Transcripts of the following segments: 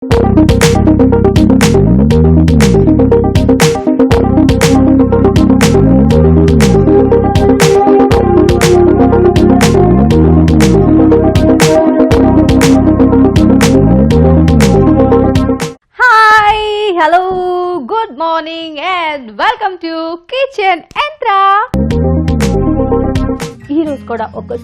Hello, good morning and welcome to Kitchen Entra. ఈ రోజు కూడా ఒక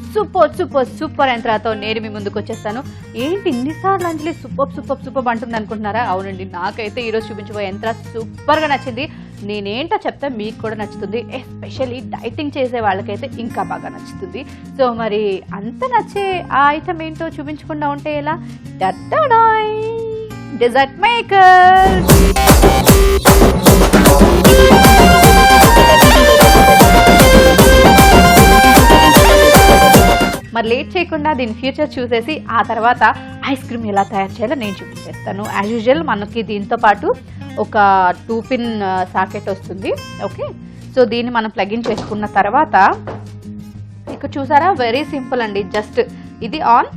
సూపర్ యంత్రాతో నేను మీ ముందుకు వచ్చేస్తాను. ఏంటి ఇన్నిసార్లు అంజలి సూపర్ అంటుంది అనుకుంటున్నారా? అవునండి, నాకైతే ఈ రోజు చూపించబోయే యంత్ర సూపర్ గా నచ్చింది. నేనేంటో చెప్తే మీకు కూడా నచ్చుతుంది. ఎస్పెషల్లీ డైటింగ్ చేసే వాళ్ళకైతే ఇంకా బాగా నచ్చుతుంది. సో మరి అంత నచ్చే ఆ ఐటమ్ ఏంటో చూపించకుండా ఉంటే ఎలా? Dessert maker. మరి లేట్ చేయకుండా దీని ఫ్యూచర్ చూసేసి ఆ తర్వాత ఐస్ క్రీమ్ ఎలా తయారు చేయాలో నేను చూపించేస్తాను. యాజ్ యూజువల్ మనకి దీంతో పాటు ఒక 2 పిన్ సాకెట్ వస్తుంది. ఓకే, సో దీన్ని మనం ప్లగ్ ఇన్ చేసుకున్న తర్వాత ఇక్కడ చూసారా, వెరీ సింపుల్ అండి. జస్ట్ ఇది ఆన్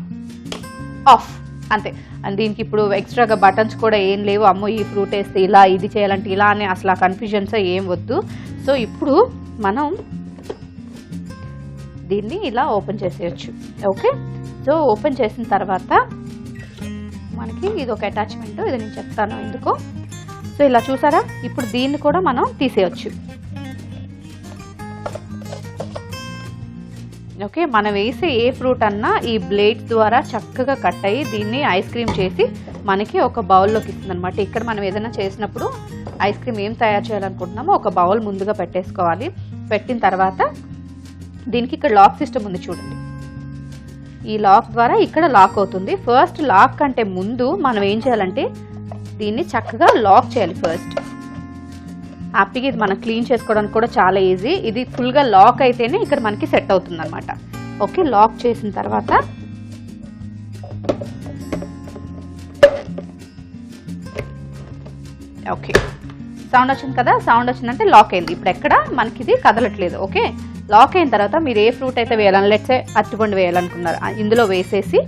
ఆఫ్ అంతే. అండ్ దీనికి ఇప్పుడు ఎక్స్ట్రాగా బటన్స్ కూడా ఏం లేవు. అమ్మో ఈ ఫ్రూట్ వేస్తే ఇలా, ఇది చేయాలంటే ఇలా అని అసలు ఆ కన్ఫ్యూజన్స్ ఏం వద్దు. సో ఇప్పుడు మనం దీన్ని ఇలా ఓపెన్ చేసేయచ్చు. ఓకే, సో ఓపెన్ చేసిన తర్వాత మనకి ఇది ఒక అటాచ్మెంట్, ఇది నేను చెప్తాను ఎందుకో. సో ఇలా చూసారా, ఇప్పుడు దీన్ని కూడా మనం తీసేయచ్చు. ఓకే, మనం వేసే ఏ ఫ్రూట్ అన్నా ఈ బ్లేడ్స్ ద్వారా చక్కగా కట్ అయ్యి దీన్ని ఐస్ క్రీమ్ చేసి మనకి ఒక బౌల్లోకి ఇస్తుంది అనమాట. ఇక్కడ మనం ఏదైనా చేసినప్పుడు ఐస్ క్రీమ్ ఏం తయారు చేయాలనుకుంటున్నామో ఒక బౌల్ ముందుగా పెట్టేసుకోవాలి. పెట్టిన తర్వాత దీనికి ఇక్కడ లాక్ సిస్టమ్ ఉంది చూడండి. ఈ లాక్ ద్వారా ఇక్కడ లాక్ అవుతుంది. ఫస్ట్ లాక్ కంటే ముందు మనం ఏం చేయాలంటే దీన్ని చక్కగా లాక్ చేయాలి ఫస్ట్. హ్యాపీగా ఇది మనం క్లీన్ చేసుకోవడానికి కూడా చాలా ఈజీ. ఇది ఫుల్గా లాక్ అయితేనే ఇక్కడ మనకి సెట్ అవుతుంది అనమాట. ఓకే, లాక్ చేసిన తర్వాత ఓకే సౌండ్ వచ్చింది కదా, సౌండ్ వచ్చిందంటే లాక్ అయింది. ఇప్పుడు ఎక్కడ మనకి ఇది కదలట్లేదు. ఓకే, లాక్ అయిన తర్వాత మీరు ఏ ఫ్రూట్ అయితే వేయాలని, లెట్స్ సే అరటిపండు వేయాలనుకున్నారు, ఇందులో వేసేసి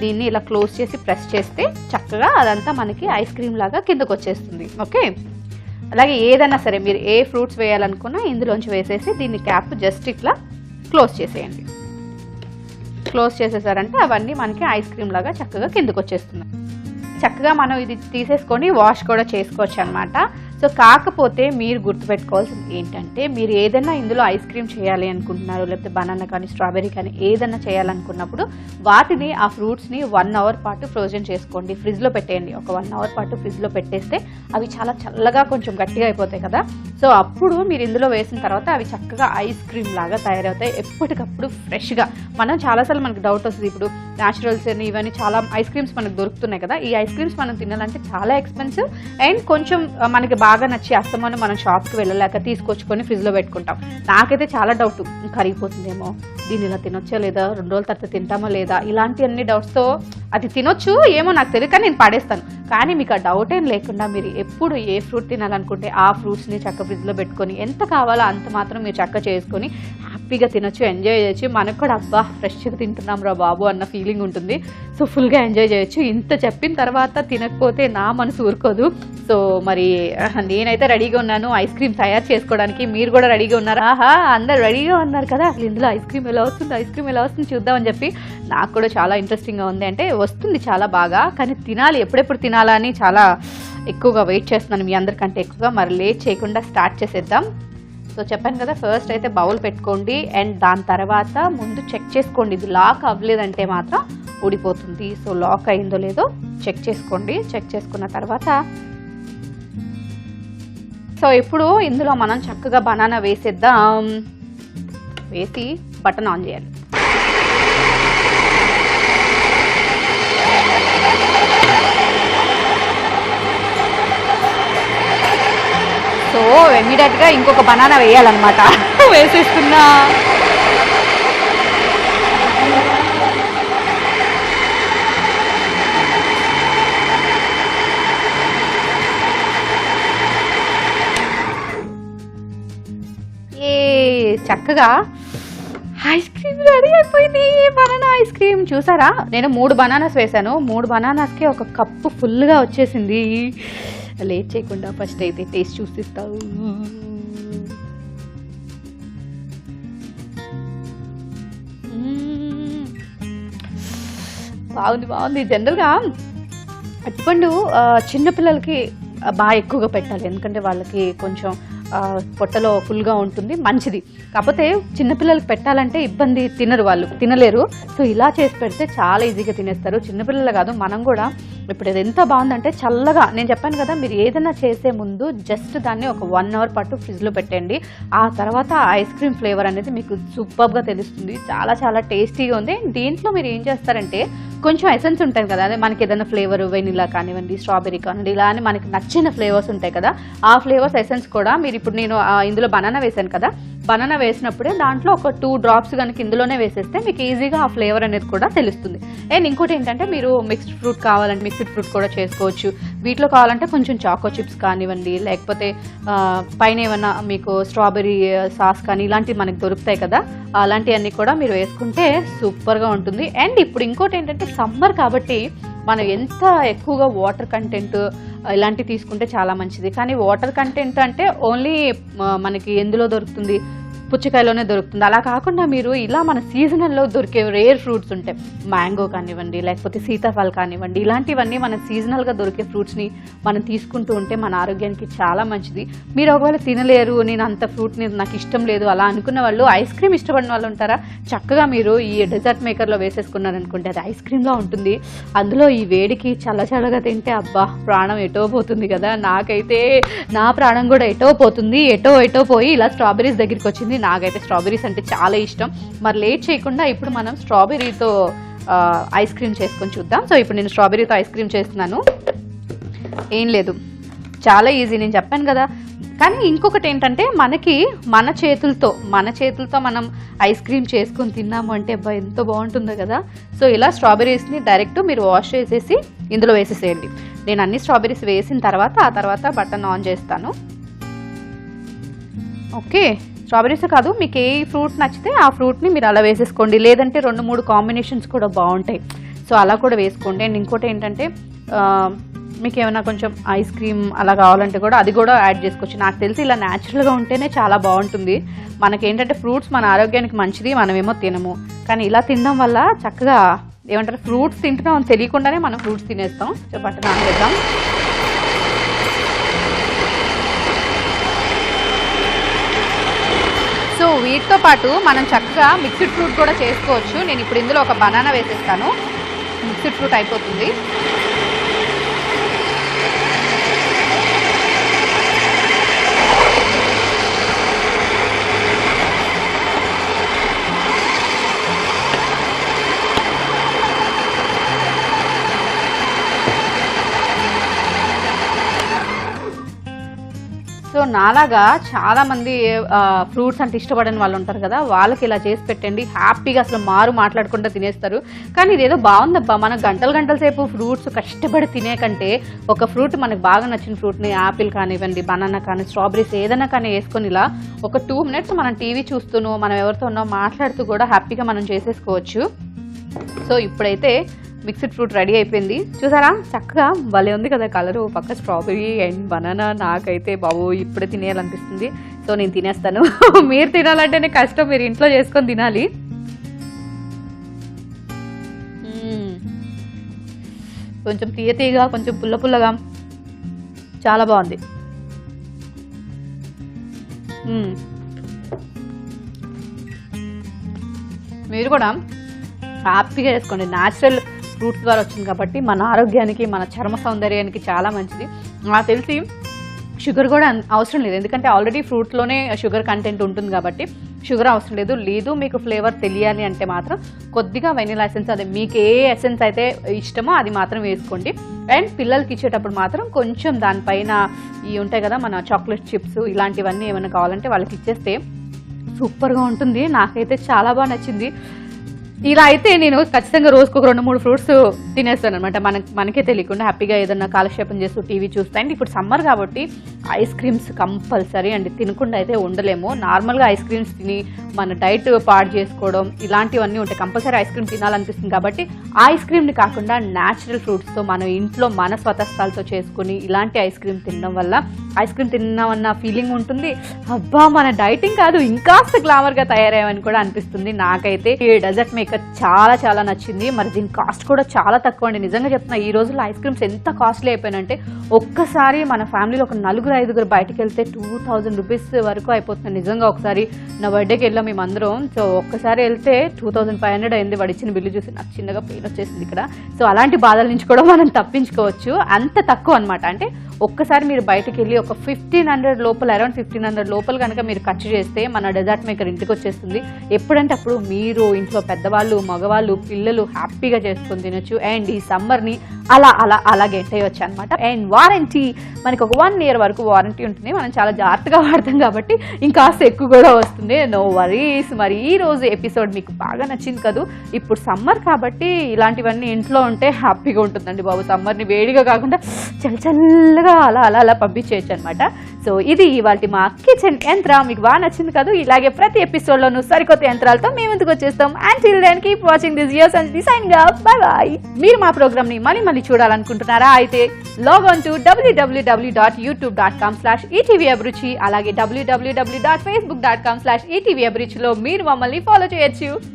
దీన్ని ఇలా క్లోజ్ చేసి ప్రెస్ చేస్తే చక్కగా అదంతా మనకి ఐస్ క్రీమ్ లాగా కిందకు వచ్చేస్తుంది. ఓకే, అలాగే ఏదైనా సరే మీరు ఏ ఫ్రూట్స్ వేయాలనుకున్నా ఇందులోంచి వేసేసి దీన్ని క్యాప్ జస్ట్ ఇట్లా క్లోజ్ చేసేయండి. క్లోజ్ చేసేసారంటే అవన్నీ మనకి ఐస్ క్రీమ్ లాగా చక్కగా కిందకు వచ్చేస్తున్నాయి. చక్కగా మనం ఇది తీసేసుకొని వాష్ కూడా చేసుకోవచ్చు అనమాట. సో కాకపోతే మీరు గుర్తుపెట్టుకోవాల్సింది ఏంటంటే, మీరు ఏదైనా ఇందులో ఐస్ క్రీమ్ చేయాలి అనుకుంటున్నారు, లేకపోతే బనానా కానీ స్ట్రాబెర్రీ కానీ ఏదైనా చేయాలనుకున్నప్పుడు వాటిని ఆ ఫ్రూట్స్ని 1 అవర్ పాటు ఫ్రోజన్ చేసుకోండి. ఫ్రిడ్జ్లో పెట్టేయండి. ఒక 1 అవర్ పాటు ఫ్రిడ్జ్లో పెట్టేస్తే అవి చాలా చల్లగా కొంచెం గట్టిగా అయిపోతాయి కదా. సో అప్పుడు మీరు ఇందులో వేసిన తర్వాత అవి చక్కగా ఐస్ క్రీమ్ లాగా తయారవుతాయి. ఎప్పటికప్పుడు ఫ్రెష్గా. మనం చాలాసార్లు మనకు డౌట్ వస్తుంది, ఇప్పుడు న్యాచురల్స్ అని ఇవన్నీ చాలా ఐస్ క్రీమ్స్ మనకు దొరుకుతున్నాయి కదా. ఈ ఐస్ క్రీమ్స్ మనం తినాలంటే చాలా ఎక్స్పెన్సివ్ అండ్ కొంచెం మనకి బాగా నచ్చి అస్తమానం మనం షాప్కి వెళ్ళలేక తీసుకొచ్చుకొని ఫ్రిడ్జ్లో పెట్టుకుంటాం. నాకైతే చాలా డౌట్, కరిగిపోతుందేమో, దీన్ని ఇలా తినొచ్చా లేదా, 2 రోజుల తర్వాత తింటామో లేదా, ఇలాంటి అన్ని డౌట్స్తో అది తినొచ్చు ఏమో నాకు తెలియదు, కానీ నేను పడేస్తాను. కానీ మీకు ఆ డౌట్ ఏం లేకుండా మీరు ఎప్పుడు ఏ ఫ్రూట్ తినాలనుకుంటే ఆ ఫ్రూట్స్ని చక్క ఫ్రిడ్జ్లో పెట్టుకొని ఎంత కావాలో అంత మాత్రం మీరు చక్క చేసుకొని హ్యాపీగా తినొచ్చు, ఎంజాయ్ చేయొచ్చు. మనకు కూడా అబ్బా ఫ్రెష్గా తింటున్నాం రా బాబు అన్న ఫీలింగ్ ఉంటుంది. సో ఫుల్గా ఎంజాయ్ చేయొచ్చు. ఇంత చెప్పిన తర్వాత తినకపోతే నా మనసు ఊరుకోదు. సో మరి నేనైతే రెడీగా ఉన్నాను ఐస్ క్రీమ్ తయారు చేసుకోవడానికి. మీరు కూడా రెడీగా ఉన్నారు? ఆహా, అందరు రెడీగా ఉన్నారు కదా. అసలు ఇందులో ఐస్ క్రీమ్ ఎలా వస్తుంది చూద్దామని చెప్పి నాకు కూడా చాలా ఇంట్రెస్టింగ్గా ఉంది. అంటే వస్తుంది చాలా బాగా, కానీ తినాలి, ఎప్పుడెప్పుడు తినాలా అని చాలా ఎక్కువగా వెయిట్ చేస్తున్నాను మీ అందరికంటే ఎక్కువగా. మరి లేట్ చేయకుండా స్టార్ట్ చేసేద్దాం. సో చెప్పాను కదా, ఫస్ట్ అయితే బౌల్ పెట్టుకోండి అండ్ దాని తర్వాత ముందు చెక్ చేసుకోండి. ఇది లాక్ అవ్వలేదంటే మాత్రం ఊడిపోతుంది. సో లాక్ అయిందో లేదో చెక్ చేసుకోండి. చెక్ చేసుకున్న తర్వాత సో ఇప్పుడు ఇందులో మనం చక్కగా బనానా వేసేద్దాం. వేసి బటన్ ఆన్ చేయాలి. సో ఇమ్మీడియట్గా ఇంకొక బనానా వేయాలన్నమాట. వేసేస్తున్నా. చక్కగా ఐస్ క్రీమ్ రెడీ అయిపోయింది బనానా ఐస్ క్రీమ్. చూసారా, నేను 3 బనానాస్ వేసాను. 3 బనానాస్కి ఒక కప్పు ఫుల్గా వచ్చేసింది. లేట్ చేయకుండా ఫస్ట్ అయితే టేస్ట్ చూసిస్తావు. బాగుంది. జనరల్గా అరటిపండు చిన్నపిల్లలకి బాగా ఎక్కువగా పెట్టాలి, ఎందుకంటే వాళ్ళకి కొంచెం పొట్టలో ఫుల్గా ఉంటుంది, మంచిది. కాకపోతే చిన్నపిల్లలకి పెట్టాలంటే ఇబ్బంది, వాళ్ళు తినలేరు. సో ఇలా చేసి పెడితే చాలా ఈజీగా తినేస్తారు. చిన్నపిల్లలు కాదు, మనం కూడా. ఇప్పుడు ఇది ఎంత బాగుందంటే చల్లగా, నేను చెప్పాను కదా, మీరు ఏదైనా చేసే ముందు జస్ట్ దాన్ని ఒక 1 అవర్ పాటు ఫ్రిడ్జ్లో పెట్టండి. ఆ తర్వాత ఐస్ క్రీమ్ ఫ్లేవర్ అనేది మీకు సూపర్గా తెలుస్తుంది. చాలా చాలా టేస్టీగా ఉంది. దీంట్లో మీరు ఏం చేస్తారంటే కొంచెం ఎసెన్స్ ఉంటాయి కదా, అదే మనకి ఏదైనా ఫ్లేవర్ వెనిలా కానివ్వండి, స్ట్రాబెరీ కానివ్వండి, ఇలా అని మనకి నచ్చిన ఫ్లేవర్స్ ఉంటాయి కదా, ఆ ఫ్లేవర్స్ ఎసెన్స్ కూడా మీరు ఇప్పుడు నేను ఇందులో బనానా వేసాను కదా, బనానా వేసినప్పుడే దాంట్లో ఒక 2 డ్రాప్స్ కనుక ఇందులోనే వేసేస్తే మీకు ఈజీగా ఆ ఫ్లేవర్ అనేది కూడా తెలుస్తుంది. అండ్ ఇంకోటి ఏంటంటే మీరు మిక్స్డ్ ఫ్రూట్ కావాలంటే మిక్స్డ్ ఫ్రూట్ కూడా చేసుకోవచ్చు. వీటిలో కావాలంటే కొంచెం చాకో చిప్స్ కానివ్వండి, లేకపోతే పైన ఏమన్నా మీకు స్ట్రాబెరీ సాస్ కానీ ఇలాంటివి మనకి దొరుకుతాయి కదా, అలాంటివన్నీ కూడా మీరు వేసుకుంటే సూపర్గా ఉంటుంది. అండ్ ఇప్పుడు ఇంకోటి ఏంటంటే సమ్మర్ కాబట్టి మనం ఎంత ఎక్కువగా వాటర్ కంటెంట్ ఇలాంటివి తీసుకుంటే చాలా మంచిది. కానీ వాటర్ కంటెంట్ అంటే ఓన్లీ మనకి ఎందులో దొరుకుతుంది, పుచ్చకాయలోనే దొరుకుతుంది. అలా కాకుండా మీరు ఇలా మన సీజనల్లో దొరికే రేర్ ఫ్రూట్స్ ఉంటాయి, మ్యాంగో కానివ్వండి, లేకపోతే సీతాఫల్ కానివ్వండి, ఇలాంటివన్నీ మన సీజనల్గా దొరికే ఫ్రూట్స్ని మనం తీసుకుంటూ ఉంటే మన ఆరోగ్యానికి చాలా మంచిది. మీరు ఒకవేళ తినలేరు, నేను అంత ఫ్రూట్ని నాకు ఇష్టం లేదు అలా అనుకున్న వాళ్ళు, ఐస్ క్రీమ్ ఇష్టపడిన వాళ్ళు ఉంటారా, చక్కగా మీరు ఈ డెజర్ట్ మేకర్లో వేసేసుకున్నారనుకుంటే అది ఐస్ క్రీమ్లా ఉంటుంది. అందులో ఈ వేడికి చల్లగా తింటే అబ్బా ప్రాణం ఎటో పోతుంది కదా. నాకైతే నా ప్రాణం కూడా ఎటో పోతుంది, ఎటో పోయి ఇలా స్ట్రాబెరీస్ దగ్గరికి వచ్చింది. నాకైతే స్ట్రాబెరీస్ అంటే చాలా ఇష్టం. మరి లేట్ చేయకుండా ఇప్పుడు మనం స్ట్రాబెరీతో ఐస్ క్రీమ్ చేసుకొని చూద్దాం. సో ఇప్పుడు నేను స్ట్రాబెరీతో ఐస్ క్రీమ్ చేస్తున్నాను. ఏం లేదు, చాలా ఈజీ, నేను చెప్పాను కదా. కానీ ఇంకొకటి ఏంటంటే మన చేతులతో మనం ఐస్ క్రీమ్ చేసుకొని తిన్నాము అంటే అబ్బా ఎంత బాగుంటుందో కదా. సో ఇలా స్ట్రాబెరీస్ని డైరెక్ట్ మీరు వాష్ చేసేసి ఇందులో వేసేసేయండి. నేను అన్ని స్ట్రాబెరీస్ వేసిన తర్వాత ఆ తర్వాత బటన్ ఆన్ చేస్తాను. ఓకే, స్ట్రాబెరీస్ కాదు, మీకు ఏ ఫ్రూట్ నచ్చితే ఆ ఫ్రూట్ని మీరు అలా వేసేసుకోండి. లేదంటే 2-3 కాంబినేషన్స్ కూడా బాగుంటాయి, సో అలా కూడా వేసుకోండి. అండ్ ఇంకోటి ఏంటంటే మీకు ఏమైనా కొంచెం ఐస్ క్రీమ్ అలా కావాలంటే కూడా అది కూడా యాడ్ చేసుకోవచ్చు. నాకు తెలిసి ఇలా న్యాచురల్గా ఉంటేనే చాలా బాగుంటుంది. మనకేంటంటే ఫ్రూట్స్ మన ఆరోగ్యానికి మంచిది, మనమేమో తినము. కానీ ఇలా తినడం వల్ల చక్కగా ఏమంటారు, ఫ్రూట్స్ తింటున్నాం అని తెలియకుండానే మనం ఫ్రూట్స్ తినేస్తాం. సో బటన్ ఆన్ చేద్దాం. సో వీటితో పాటు మనం చక్కగా మిక్స్డ్ ఫ్రూట్ కూడా చేసుకోవచ్చు. నేను ఇప్పుడు ఇందులో ఒక బనానా వేసేస్తాను, మిక్స్డ్ ఫ్రూట్ అయిపోతుంది. సో నాలాగా చాలామంది ఫ్రూట్స్ అంటే ఇష్టపడని వాళ్ళు ఉంటారు కదా, వాళ్ళకి ఇలా చేసి పెట్టండి. హ్యాపీగా అసలు మాట్లాడకుండా తినేస్తారు. కానీ ఇదేదో బాగుందబ్బా, మనం గంటల సేపు ఫ్రూట్స్ కష్టపడి తినే కంటే ఒక ఫ్రూట్ మనకు బాగా నచ్చిన ఫ్రూట్ని, యాపిల్ కానివ్వండి, బనానా కానీ, స్ట్రాబెరీస్ ఏదైనా కానీ వేసుకొని ఇలా ఒక 2 మినిట్స్ మనం టీవీ చూస్తూనో మనం ఎవరితో ఉన్నో మాట్లాడుతూ కూడా హ్యాపీగా మనం చేసేసుకోవచ్చు. సో ఇప్పుడైతే మిక్స్డ్ ఫ్రూట్ రెడీ అయిపోయింది. చూసారా, చక్కగా భలే ఉంది కదా కలరు, పక్క స్ట్రాబెరీ అండ్ బనానా. నాకైతే బాబు ఇప్పుడే తినేయాలనిపిస్తుంది. సో నేను తినేస్తాను. మీరు తినాలంటేనే కష్టం, మీరు ఇంట్లో చేసుకొని తినాలి. కొంచెం తీయగా, కొంచెం పుల్లగా చాలా బాగుంది. మీరు కూడా హ్యాపీగా చేసుకోండి. న్యాచురల్ ఫ్రూట్స్ ద్వారా వచ్చింది కాబట్టి మన ఆరోగ్యానికి, మన చర్మ సౌందర్యానికి చాలా మంచిది. నాకు తెలిసి షుగర్ కూడా అవసరం లేదు, ఎందుకంటే ఆల్రెడీ ఫ్రూట్లోనే షుగర్ కంటెంట్ ఉంటుంది కాబట్టి షుగర్ అవసరం లేదు. మీకు ఫ్లేవర్ తెలియాలి అంటే మాత్రం కొద్దిగా వెనిలా ఎసెన్స్, అదే మీకు ఏ ఎసెన్స్ అయితే ఇష్టమో అది మాత్రం వేసుకోండి. అండ్ పిల్లలకి ఇచ్చేటప్పుడు మాత్రం కొంచెం దానిపైన ఈ ఉంటాయి కదా మన చాక్లెట్ చిప్స్, ఇలాంటివన్నీ ఏమైనా కావాలంటే వాళ్ళకి ఇచ్చేస్తే సూపర్గా ఉంటుంది. నాకైతే చాలా బాగా నచ్చింది. ఇలా అయితే నేను ఖచ్చితంగా రోజుకు ఒక 2-3 ఫ్రూట్స్ తినేస్తాను అనమాట. మనకే తెలియకుండా హ్యాపీగా ఏదన్నా కాలక్షేపం చేస్తూ టీవీ చూస్తా. అండ్ ఇప్పుడు సమ్మర్ కాబట్టి ఐస్ క్రీమ్స్ కంపల్సరీ అండి, తినకుండా అయితే ఉండలేము. నార్మల్గా ఐస్ క్రీమ్స్ తిని మన డైట్ పాడు చేసుకోవడం ఇలాంటివన్నీ ఉంటాయి. కంపల్సరీ ఐస్ క్రీమ్ తినాలనిపిస్తుంది కాబట్టి ఐస్ క్రీమ్ని కాకుండా న్యాచురల్ ఫ్రూట్స్తో మనం ఇంట్లో మన స్వతస్థాలతో చేసుకుని ఇలాంటి ఐస్ క్రీమ్ తినడం వల్ల ఐస్ క్రీమ్ తిన్నామన్న ఫీలింగ్ ఉంటుంది. అబ్బా మన డైటింగ్ కాదు ఇంకాస్త గ్లామర్గా తయారయ్యామని కూడా అనిపిస్తుంది. నాకైతే ఈ డెజర్ట్ మేకర్ చాలా చాలా నచ్చింది. మరి దీని కాస్ట్ కూడా చాలా తక్కువ అండి. నిజంగా చెప్తున్నా, ఈ రోజుల్లో ఐస్ క్రీమ్స్ ఎంత కాస్ట్లీ అయిపోయినంటే ఒక్కసారి మన ఫ్యామిలీలో ఒక 4-5 బయటకు వెళ్తే 2000 రూపీస్ వరకు అయిపోతుంది. నిజంగా ఒకసారి నా బర్త్డేకి వెళ్ళాం మేమందరం. సో ఒక్కసారి వెళ్తే 2500 అయింది. వాడు ఇచ్చిన బిల్లు చూసి నాకు చిన్నగా పెయిన్ వచ్చేసింది ఇక్కడ. సో అలాంటి బాధల నుంచి కూడా మనం తప్పించుకోవచ్చు. అంత తక్కువ అనమాట. అంటే ఒక్కసారి మీరు బయటకు వెళ్ళి ఒక 1500 లోపల, అరౌండ్ 1500 లోపల కనుక మీరు ఖర్చు చేస్తే మన డెజర్ట్ మేకర్ ఇంటికి వచ్చేస్తుంది. ఎప్పుడంటే అప్పుడు మీరు ఇంట్లో పెద్దవాళ్ళు, మగవాళ్ళు, పిల్లలు హ్యాపీగా చేసుకొని తినొచ్చు. అండ్ ఈ సమ్మర్ని అలా గెట్టేయచ్చు అనమాట. అండ్ వారంటీ మనకి ఒక 1 year వరకు వారంటీ ఉంటుంది. మనం చాలా జాగ్రత్తగా వాడతాం కాబట్టి ఇంకాస్త ఎక్కువ కూడా వస్తుంది. No worries. మరి ఈ రోజు ఎపిసోడ్ మీకు బాగా నచ్చింది కదూ. ఇప్పుడు సమ్మర్ కాబట్టి ఇలాంటివన్నీ ఇంట్లో ఉంటే హ్యాపీగా ఉంటుందండి బాబు. సమ్మర్ని వేడిగా కాకుండా చల్లగా అలా పంపించేయచ్చు అనమాట. సో ఇది ఇవాళ మా కిచెన్ యంత్ర. మీకు బాగా నచ్చింది కదా. ఇలాగే ప్రతి ఎపిసోడ్లోనూ సరికొత్త యంత్రాలతో మేము ముందుకు వచ్చేస్తాం. Until then keep watching this years and signing off. Bye bye. మీరు మా ప్రోగ్రామ్ ని మళ్ళీ చూడాలనుకుంటున్నారా? అయితే లాగ్ ఆన్ టు www.youtube.com/etvabruchi అలాగే www.facebook.com/etvabruchi లో మీరు మమ్మల్ని ఫాలో చేయొచ్చు.